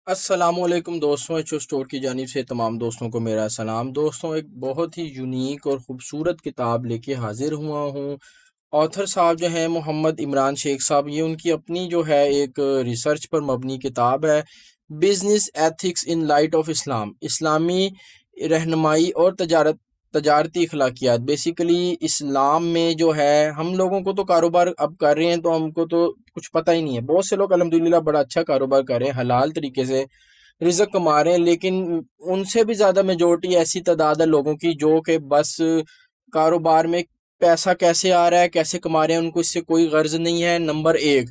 السلام علیکم دوستوں، ایچ او اسٹور کی جانب سے تمام دوستوں کو میرا سلام۔ دوستوں، ایک بہت ہی یونیک اور خوبصورت کتاب لے کے حاضر ہوا ہوں۔ آتھر صاحب جو ہیں محمد عمران شیخ صاحب، یہ ان کی اپنی جو ہے ایک ریسرچ پر مبنی کتاب ہے، business ethics in light of Islam, اسلامی رہنمائی اور تجارتی اخلاقیات۔ بیسیکلی اسلام میں جو ہے، ہم لوگوں کو تو کاروبار اب کر رہے ہیں تو ہم کو تو کچھ پتہ ہی نہیں ہے۔ بہت سے لوگ الحمدللہ بڑا اچھا کاروبار کر رہے ہیں، حلال طریقے سے رزق کما رہے ہیں، لیکن ان سے بھی زیادہ میجورٹی ایسی تعداد ہے لوگوں کی جو کہ بس کاروبار میں پیسہ کیسے آ رہا ہے، کیسے کما رہے ہیں، ان کو اس سے کوئی غرض نہیں ہے۔ نمبر ایک،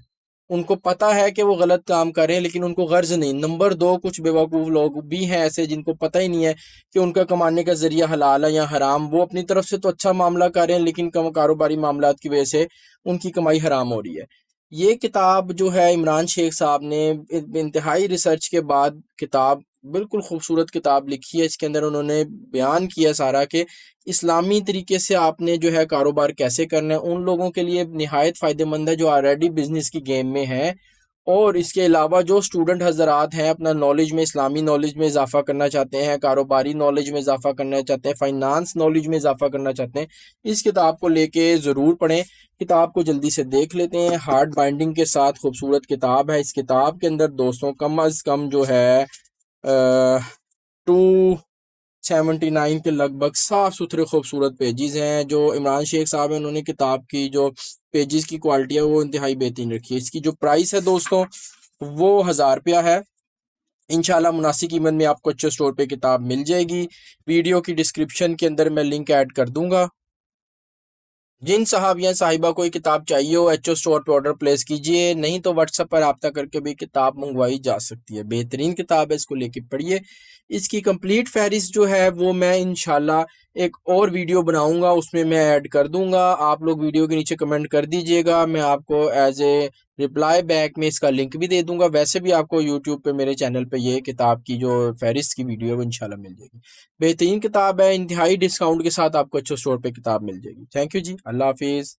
ان کو پتہ ہے کہ وہ غلط کام کر رہے ہیں لیکن ان کو غرض نہیں۔ نمبر دو، کچھ بیوقوف لوگ بھی ہیں ایسے جن کو پتہ ہی نہیں ہے کہ ان کا کمانے کا ذریعہ حلال ہے یا حرام۔ وہ اپنی طرف سے تو اچھا معاملہ کر رہے ہیں لیکن کاروباری معاملات کی وجہ سے ان کی کمائی حرام ہو رہی ہے۔ یہ کتاب جو ہے عمران شیخ صاحب نے انتہائی ریسرچ کے بعد کتاب، بالکل خوبصورت کتاب لکھی ہے۔ اس کے اندر انہوں نے بیان کیا سارا کہ اسلامی طریقے سے آپ نے جو ہے کاروبار کیسے کرنا ہے۔ ان لوگوں کے لیے نہایت فائدہ مند ہے جو آلریڈی بزنس کی گیم میں ہیں، اور اس کے علاوہ جو اسٹوڈنٹ حضرات ہیں، اپنا نالج میں، اسلامی نالج میں اضافہ کرنا چاہتے ہیں، کاروباری نالج میں اضافہ کرنا چاہتے ہیں، فائنانس نالج میں اضافہ کرنا چاہتے ہیں، اس کتاب کو لے کے ضرور پڑھیں۔ کتاب کو جلدی سے دیکھ لیتے ہیں، ہارڈ بائنڈنگ کے ساتھ خوبصورت کتاب ہے۔ اس کتاب کے اندر دوستوں کم از کم جو ہے 279 کے لگ بھگ صاف ستھرے خوبصورت پیجز ہیں۔ جو عمران شیخ صاحب ہیں، انہوں نے کتاب کی جو پیجز کی کوالٹی ہے وہ انتہائی بہترین رکھی ہے۔ اس کی جو پرائس ہے دوستوں وہ 1000 روپیہ ہے۔ انشاءاللہ مناسب قیمت میں آپ کو اچھے اسٹور پہ کتاب مل جائے گی۔ ویڈیو کی ڈسکرپشن کے اندر میں لنک ایڈ کر دوں گا۔ جن صاحب یا صاحبہ کو یہ کتاب چاہیے ہو، ایچ او اسٹور پہ آرڈر پلیس کیجئے، نہیں تو واٹس ایپ پر رابطہ کر کے بھی کتاب منگوائی جا سکتی ہے۔ بہترین کتاب ہے، اس کو لے کے پڑھیے۔ اس کی کمپلیٹ فہرست جو ہے وہ میں انشاءاللہ ایک اور ویڈیو بناؤں گا، اس میں میں ایڈ کر دوں گا۔ آپ لوگ ویڈیو کے نیچے کمنٹ کر دیجئے گا، میں آپ کو ایز اے رپلائی بیک میں اس کا لنک بھی دے دوں گا۔ ویسے بھی آپ کو یوٹیوب پہ میرے چینل پہ یہ کتاب کی جو فہرست کی ویڈیو ہے وہ انشاءاللہ مل جائے گی۔ بہترین کتاب ہے، انتہائی ڈسکاؤنٹ کے ساتھ آپ کو اچھے اسٹور پہ کتاب مل جائے گی۔ تھینک یو جی، اللہ حافظ۔